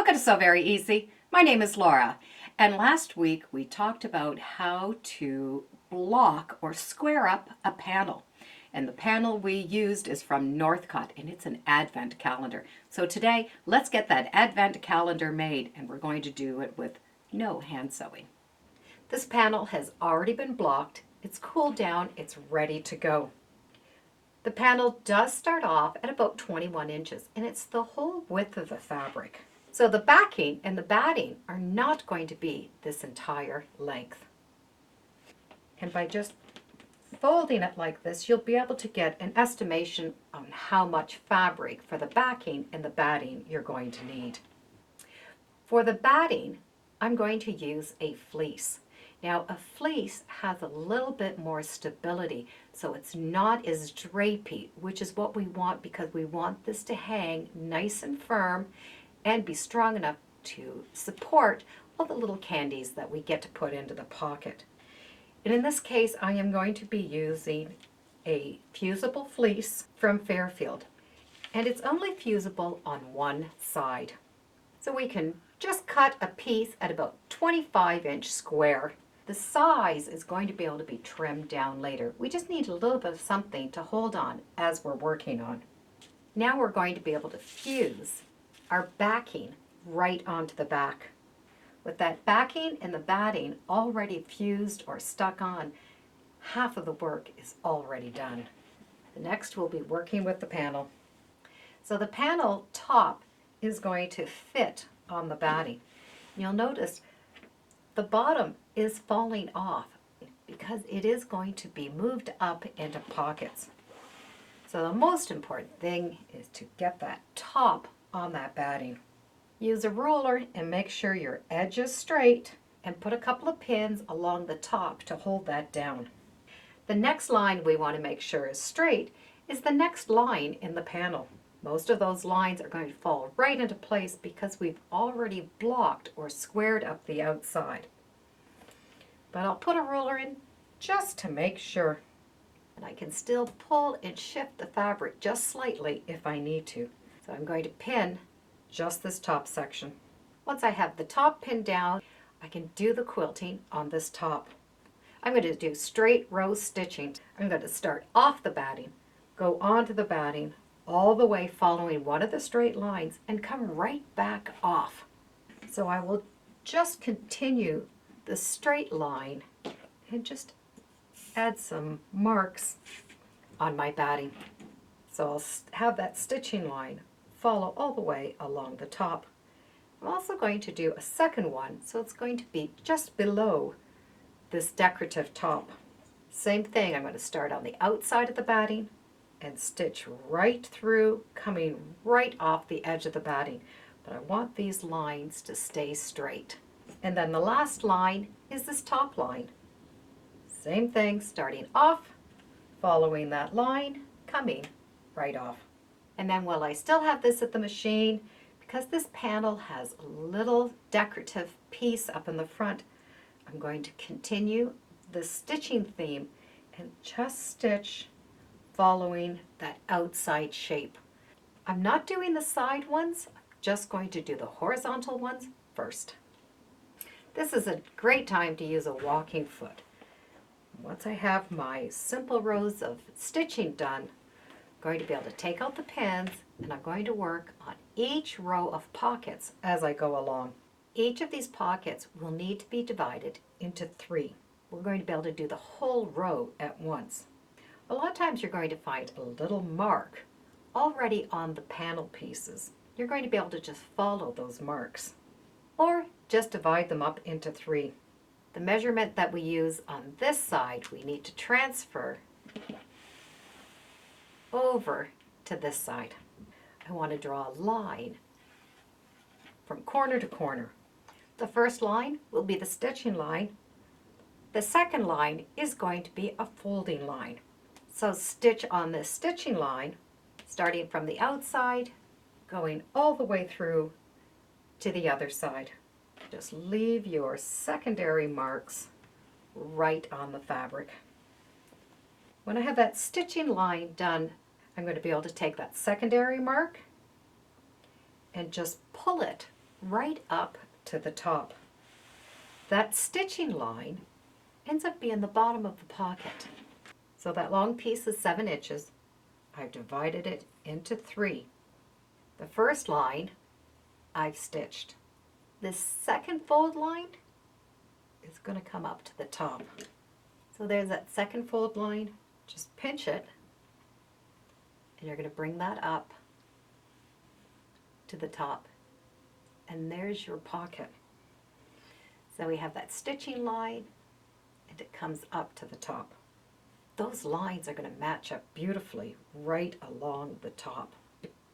Welcome to So Very Easy. My name is Laura, and last week we talked about how to block or square up a panel. And the panel we used is from Northcott, and it's an advent calendar. So today, let's get that advent calendar made, and we're going to do it with no hand sewing. This panel has already been blocked, it's cooled down, it's ready to go. The panel does start off at about 21 inches, and it's the whole width of the fabric. So the backing and the batting are not going to be this entire length. And by just folding it like this, you'll be able to get an estimation on how much fabric for the backing and the batting you're going to need. For the batting, I'm going to use a fleece. Now, a fleece has a little bit more stability, so it's not as drapey, which is what we want because we want this to hang nice and firm and be strong enough to support all the little candies that we get to put into the pocket. And in this case, I am going to be using a fusible fleece from Fairfield. And it's only fusible on one side. So we can just cut a piece at about 25-inch square. The size is going to be able to be trimmed down later. We just need a little bit of something to hold on as we're working on. Now we're going to be able to fuse our backing right onto the back. With that backing and the batting already fused or stuck on, half of the work is already done. The next we'll be working with the panel. So the panel top is going to fit on the batting. You'll notice the bottom is falling off because it is going to be moved up into pockets. So the most important thing is to get that top on that batting. Use a ruler and make sure your edge is straight and put a couple of pins along the top to hold that down. The next line we want to make sure is straight is the next line in the panel. Most of those lines are going to fall right into place because we've already blocked or squared up the outside. But I'll put a ruler in just to make sure. And I can still pull and shift the fabric just slightly if I need to. So I'm going to pin just this top section. Once I have the top pinned down, I can do the quilting on this top. I'm going to do straight row stitching. I'm going to start off the batting, go onto the batting, all the way following one of the straight lines and come right back off. So I will just continue the straight line and just add some marks on my batting. So I'll have that stitching line follow all the way along the top. I'm also going to do a second one, so it's going to be just below this decorative top. Same thing, I'm going to start on the outside of the batting and stitch right through, coming right off the edge of the batting. But I want these lines to stay straight. And then the last line is this top line. Same thing, starting off, following that line, coming right off. And then while I still have this at the machine, because this panel has a little decorative piece up in the front, I'm going to continue the stitching theme and just stitch following that outside shape. I'm not doing the side ones, I'm just going to do the horizontal ones first. This is a great time to use a walking foot. Once I have my simple rows of stitching done, I'm going to be able to take out the pins and I'm going to work on each row of pockets as I go along. Each of these pockets will need to be divided into 3. We're going to be able to do the whole row at once. A lot of times you're going to find a little mark already on the panel pieces. You're going to be able to just follow those marks or just divide them up into 3. The measurement that we use on this side we need to transfer over to this side. I want to draw a line from corner to corner. The first line will be the stitching line. The second line is going to be a folding line. So stitch on this stitching line, starting from the outside, going all the way through to the other side. Just leave your secondary marks right on the fabric. When I have that stitching line done, I'm going to be able to take that secondary mark and just pull it right up to the top. That stitching line ends up being the bottom of the pocket. So that long piece is 7 inches. I've divided it into 3. The first line I've stitched. This second fold line is going to come up to the top. So there's that second fold line. Just pinch it and you're going to bring that up to the top. And there's your pocket. So we have that stitching line and it comes up to the top. Those lines are going to match up beautifully right along the top.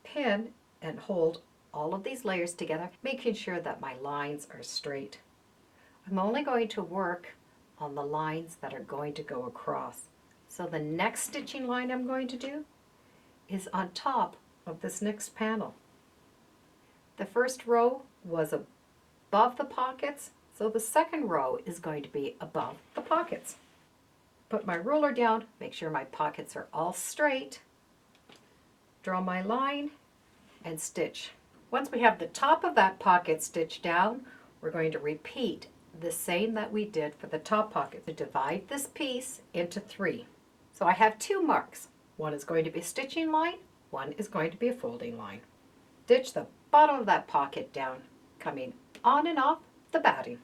Pin and hold all of these layers together, making sure that my lines are straight. I'm only going to work on the lines that are going to go across. So the next stitching line I'm going to do is on top of this next panel. The first row was above the pockets, so the second row is going to be above the pockets. Put my ruler down, make sure my pockets are all straight, draw my line, and stitch. Once we have the top of that pocket stitched down, we're going to repeat the same that we did for the top pocket. To divide this piece into 3. So I have 2 marks. One is going to be a stitching line, one is going to be a folding line. Stitch the bottom of that pocket down, coming on and off the batting.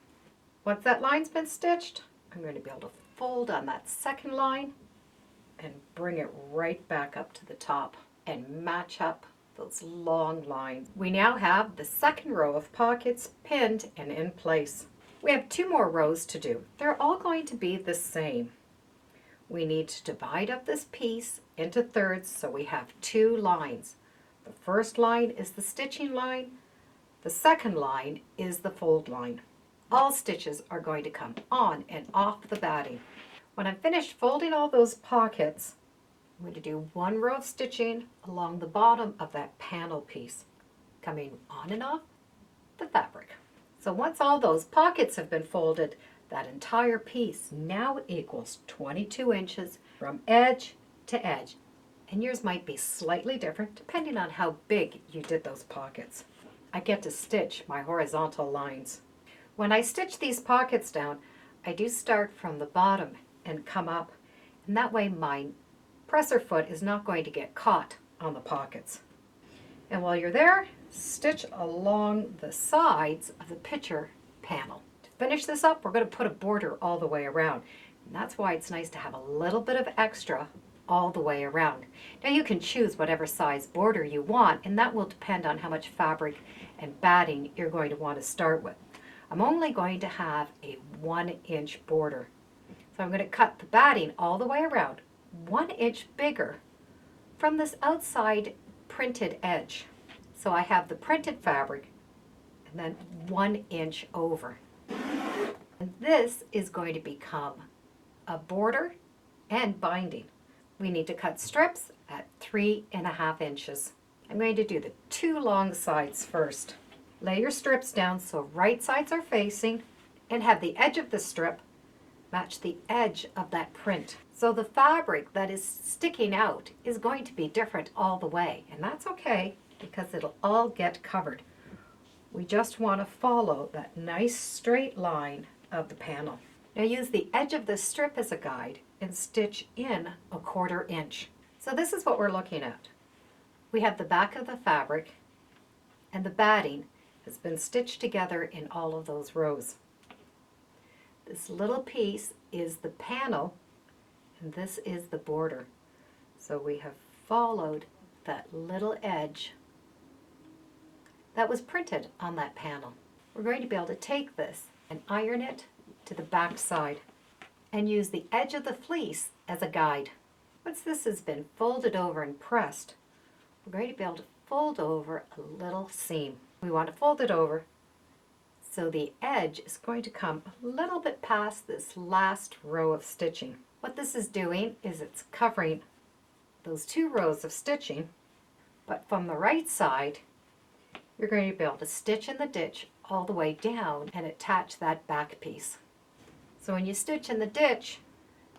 Once that line's been stitched, I'm going to be able to fold on that second line and bring it right back up to the top and match up those long lines. We now have the second row of pockets pinned and in place. We have 2 more rows to do. They're all going to be the same. We need to divide up this piece into thirds so we have 2 lines. The first line is the stitching line. The second line is the fold line. All stitches are going to come on and off the batting. When I'm finished folding all those pockets, I'm going to do 1 row of stitching along the bottom of that panel piece, coming on and off the fabric. So once all those pockets have been folded, that entire piece now equals 22 inches from edge to edge. And yours might be slightly different depending on how big you did those pockets. I get to stitch my horizontal lines. When I stitch these pockets down, I do start from the bottom and come up, and that way my presser foot is not going to get caught on the pockets. And while you're there, stitch along the sides of the picture panel. To finish this up, we're going to put a border all the way around. And that's why it's nice to have a little bit of extra all the way around. Now you can choose whatever size border you want, and that will depend on how much fabric and batting you're going to want to start with. I'm only going to have a 1-inch border. So I'm going to cut the batting all the way around, 1 inch bigger from this outside printed edge. So I have the printed fabric and then 1 inch over. And this is going to become a border and binding. We need to cut strips at 3.5 inches. I'm going to do the 2 long sides first. Lay your strips down so right sides are facing and have the edge of the strip match the edge of that print. So the fabric that is sticking out is going to be different all the way, and that's okay because it'll all get covered. We just want to follow that nice straight line of the panel. Now use the edge of the strip as a guide and stitch in 1/4 inch. So this is what we're looking at. We have the back of the fabric and the batting has been stitched together in all of those rows. This little piece is the panel and this is the border. So we have followed that little edge that was printed on that panel. We're going to be able to take this and iron it to the back side and use the edge of the fleece as a guide. Once this has been folded over and pressed, we're going to be able to fold over a little seam. We want to fold it over so the edge is going to come a little bit past this last row of stitching. What this is doing is it's covering those 2 rows of stitching, but from the right side, you're going to be able to stitch in the ditch all the way down and attach that back piece. So when you stitch in the ditch,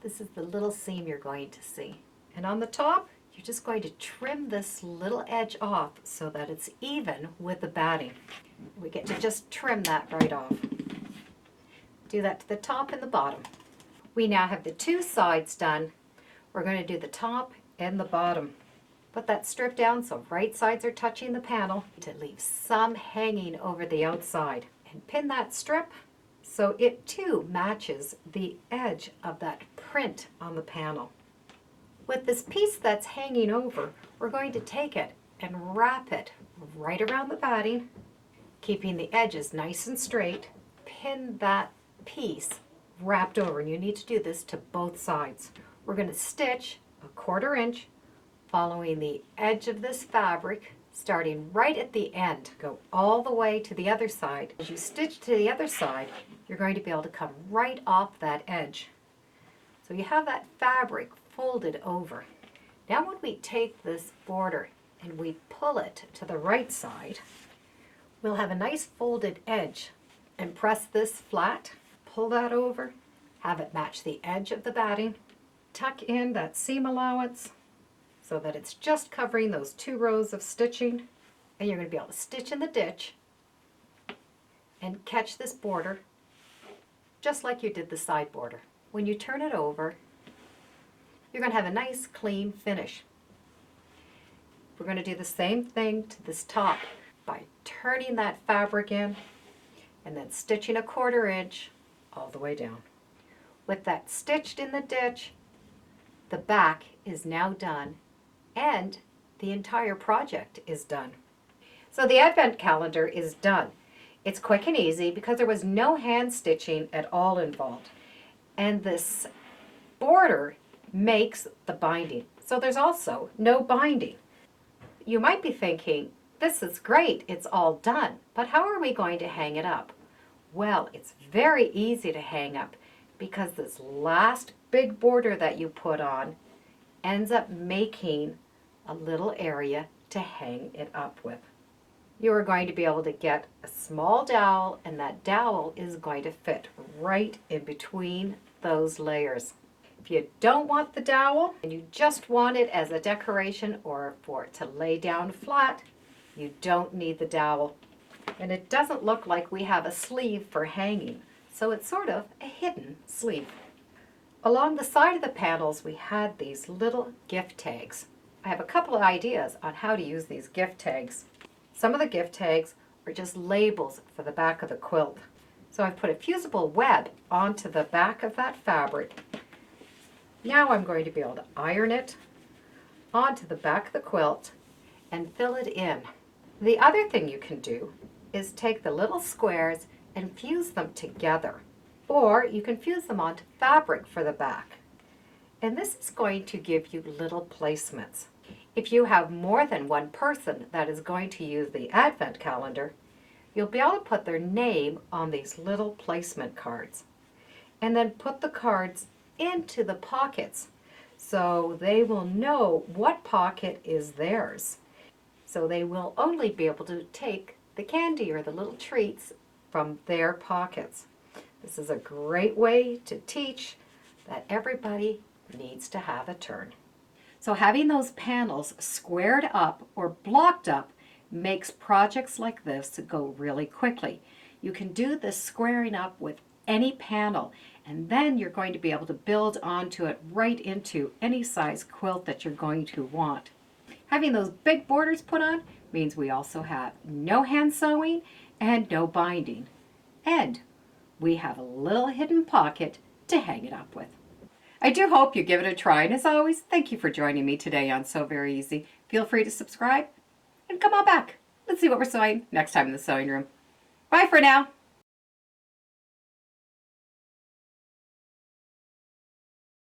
this is the little seam you're going to see. And on the top, You're just going to trim this little edge off so that it's even with the batting. We get to just trim that right off. Do that to the top and the bottom. We now have the two sides done. We're going to do the top and the bottom. Put that strip down so right sides are touching the panel to leave some hanging over the outside. And pin that strip so it too matches the edge of that print on the panel. With this piece that's hanging over, we're going to take it and wrap it right around the batting, keeping the edges nice and straight. Pin that piece wrapped over, and you need to do this to both sides. We're going to stitch a 1/4 inch following the edge of this fabric, starting right at the end. Go all the way to the other side. As you stitch to the other side, you're going to be able to come right off that edge. So you have that fabric folded over. Now when we take this border and we pull it to the right side, we'll have a nice folded edge. And press this flat, pull that over, have it match the edge of the batting. Tuck in that seam allowance so that it's just covering those 2 rows of stitching, and you're going to be able to stitch in the ditch and catch this border just like you did the side border. When you turn it over, you're going to have a nice clean finish. We're going to do the same thing to this top by turning that fabric in and then stitching a 1/4 inch all the way down. With that stitched in the ditch, the back is now done and the entire project is done. So the advent calendar is done. It's quick and easy because there was no hand stitching at all involved. And this border makes the binding. So there's also no binding. You might be thinking, this is great, it's all done, but how are we going to hang it up? Well, it's very easy to hang up because this last big border that you put on ends up making a little area to hang it up with. You are going to be able to get a small dowel, and that dowel is going to fit right in between those layers. If you don't want the dowel and you just want it as a decoration or for it to lay down flat, you don't need the dowel. And it doesn't look like we have a sleeve for hanging, so it's sort of a hidden sleeve. Along the side of the panels we had these little gift tags. I have a couple of ideas on how to use these gift tags. Some of the gift tags are just labels for the back of the quilt. So I've put a fusible web onto the back of that fabric. Now I'm going to be able to iron it onto the back of the quilt and fill it in. The other thing you can do is take the little squares and fuse them together, or you can fuse them onto fabric for the back. And this is going to give you little placements. If you have more than one person that is going to use the advent calendar, you'll be able to put their name on these little placement cards and then put the cards into the pockets so they will know what pocket is theirs. So they will only be able to take the candy or the little treats from their pockets. This is a great way to teach that everybody needs to have a turn. So having those panels squared up or blocked up makes projects like this go really quickly. You can do this squaring up with any panel, and then you're going to be able to build onto it right into any size quilt that you're going to want. Having those big borders put on means we also have no hand sewing and no binding. And we have a little hidden pocket to hang it up with. I do hope you give it a try, and as always, thank you for joining me today on Sew Very Easy. Feel free to subscribe and come on back. Let's see what we're sewing next time in the sewing room. Bye for now.